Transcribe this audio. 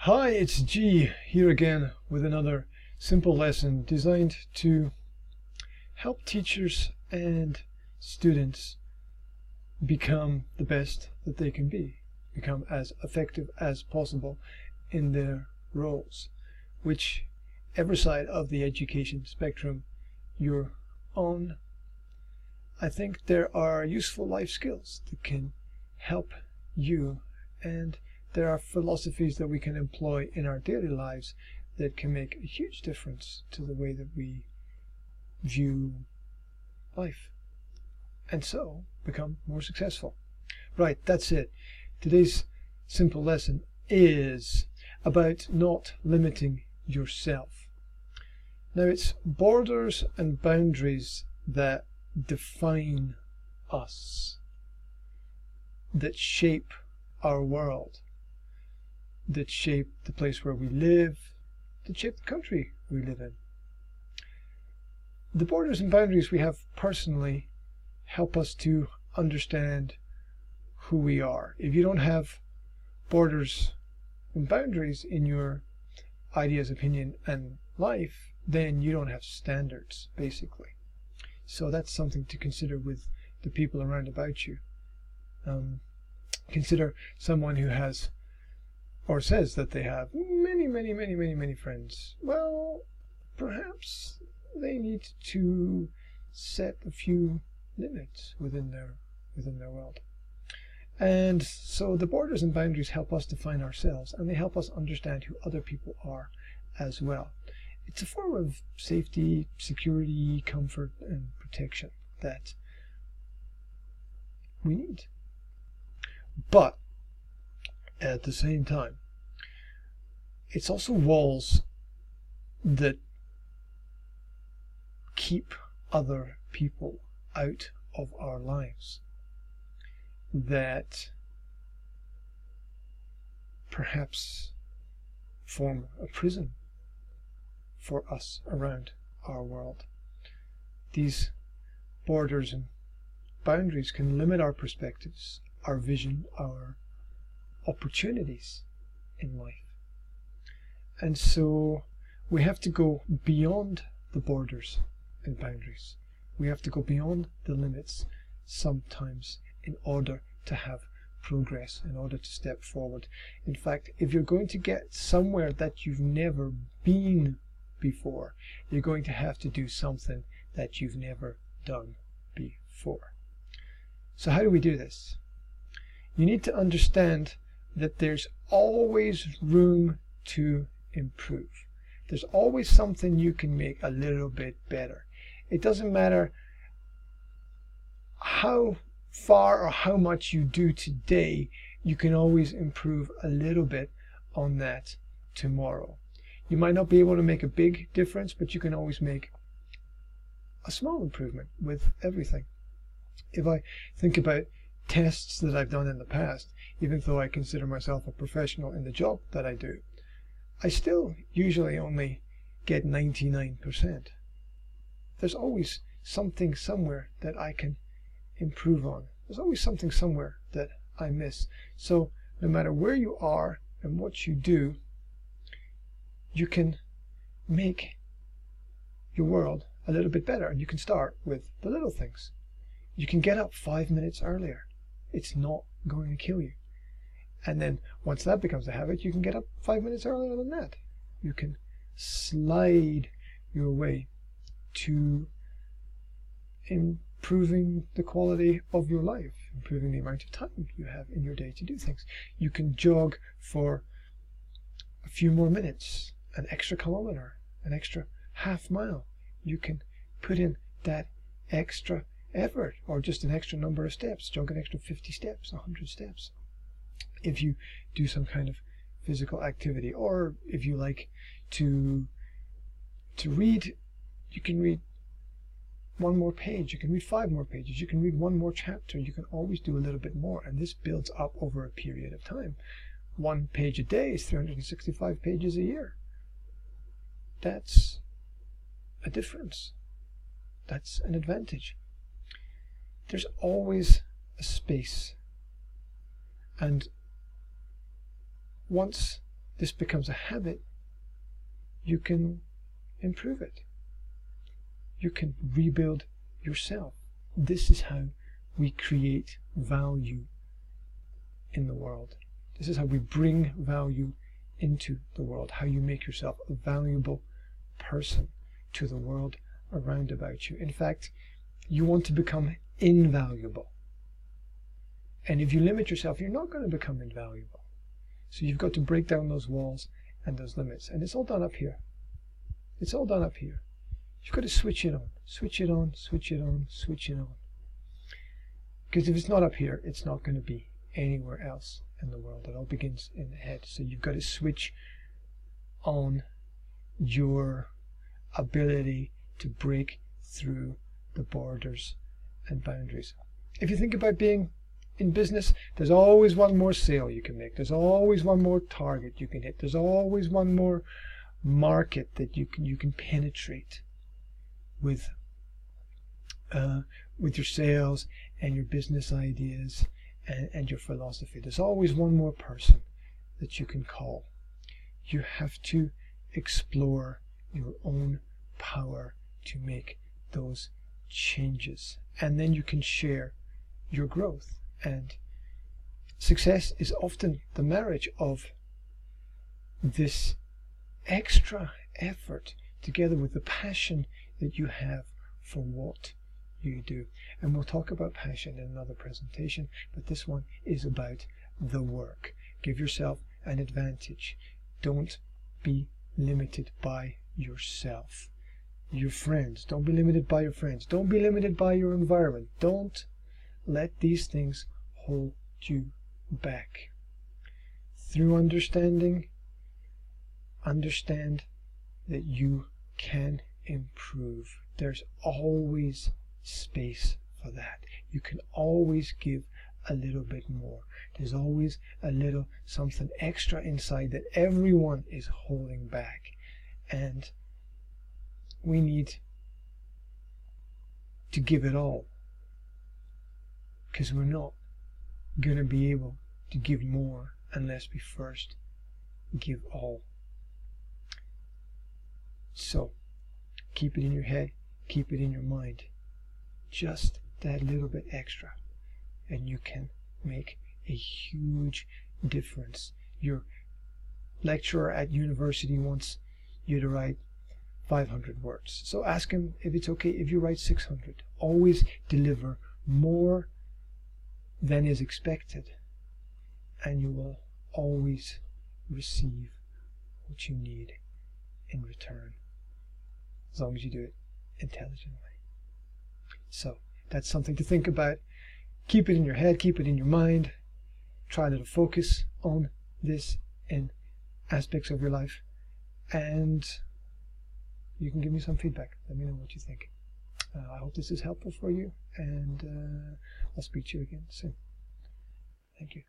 Hi, it's G here again with another simple lesson designed to help teachers and students become the best that they can be, become as effective as possible in their roles, whichever side of the education spectrum you're on. I think there are useful life skills that can help you, and there are philosophies that we can employ in our daily lives that can make a huge difference to the way that we view life, and so become more successful. Right, that's it. Today's simple lesson is about not limiting yourself. Now, it's borders and boundaries that define us, that shape our world, that shape the place where we live, that shape the country we live in. The borders and boundaries we have personally help us to understand who we are. If you don't have borders and boundaries in your ideas, opinion, and life, then you don't have standards, basically. So that's something to consider with the people around about you. Consider someone who has or says that they have many friends. Well, perhaps they need to set a few limits within their world. And so the borders and boundaries help us define ourselves, and they help us understand who other people are as well. It's a form of safety, security, comfort, and protection that we need. But at the same time, it's also walls that keep other people out of our lives, that perhaps form a prison for us around our world. These borders and boundaries can limit our perspectives, our vision, our opportunities in life. And so we have to go beyond the borders and boundaries. We have to go beyond the limits sometimes in order to have progress, in order to step forward. In fact, if you're going to get somewhere that you've never been before, you're going to have to do something that you've never done before. So how do we do this? You need to understand that there's always room to improve. There's always something you can make a little bit better. It doesn't matter how far or how much you do today, you can always improve a little bit on that tomorrow. You might not be able to make a big difference, but you can always make a small improvement with everything. If I think about tests that I've done in the past, even though I consider myself a professional in the job that I do, I still usually only get 99%. There's always something somewhere that I can improve on. There's always something somewhere that I miss. So no matter where you are and what you do, you can make your world a little bit better, and you can start with the little things. You can get up 5 minutes earlier. It's not going to kill you. And then once that becomes a habit, you can get up 5 minutes earlier than that. You can slide your way to improving the quality of your life, improving the amount of time you have in your day to do things. You can jog for a few more minutes, an extra kilometer, an extra half mile. You can put in that extra effort, or just an extra number of steps, jog an extra 50 steps, 100 steps. If you do some kind of physical activity, or if you like to read, you can read one more page, you can read 5 more pages, you can read one more chapter. You can always do a little bit more, and this builds up over a period of time. 1 page a day is 365 pages a year. That's a difference. That's an advantage. There's always a space, and once this becomes a habit, you can improve it. You can rebuild yourself. This is how we create value in the world. This is how we bring value into the world, how you make yourself a valuable person to the world around about you. In fact, you want to become invaluable. And if you limit yourself, you're not going to become invaluable. So you've got to break down those walls and those limits. And it's all done up here. It's all done up here. You've got to switch it on. Switch it on, switch it on, switch it on. Because if it's not up here, it's not going to be anywhere else in the world. It all begins in the head. So you've got to switch on your ability to break through the borders and boundaries. If you think about being in business, there's always one more sale you can make. There's always one more target you can hit. There's always one more market that you can penetrate with your sales and your business ideas and your philosophy. There's always one more person that you can call. You have to explore your own power to make those changes, and then you can share your growth. And success is often the marriage of this extra effort together with the passion that you have for what you do. And we'll talk about passion in another presentation, but this one is about the work. Give yourself an advantage. Don't be limited by yourself. Your friends, don't be limited by your friends. Don't be limited by your environment. Don't let these things hold you back. Through understanding, understand that you can improve. There's always space for that. You can always give a little bit more. There's always a little something extra inside that everyone is holding back. And we need to give it all, because we're not going to be able to give more unless we first give all. So keep it in your head, keep it in your mind, just that little bit extra, and you can make a huge difference. Your lecturer at university wants you to write 500 words. So ask him if it's okay if you write 600. Always deliver more than is expected, and you will always receive what you need in return, as long as you do it intelligently. So that's something to think about. Keep it in your head, keep it in your mind. Try to focus on this in aspects of your life, and you can give me some feedback. Let me know what you think. I hope this is helpful for you, and I'll speak to you again soon. Thank you.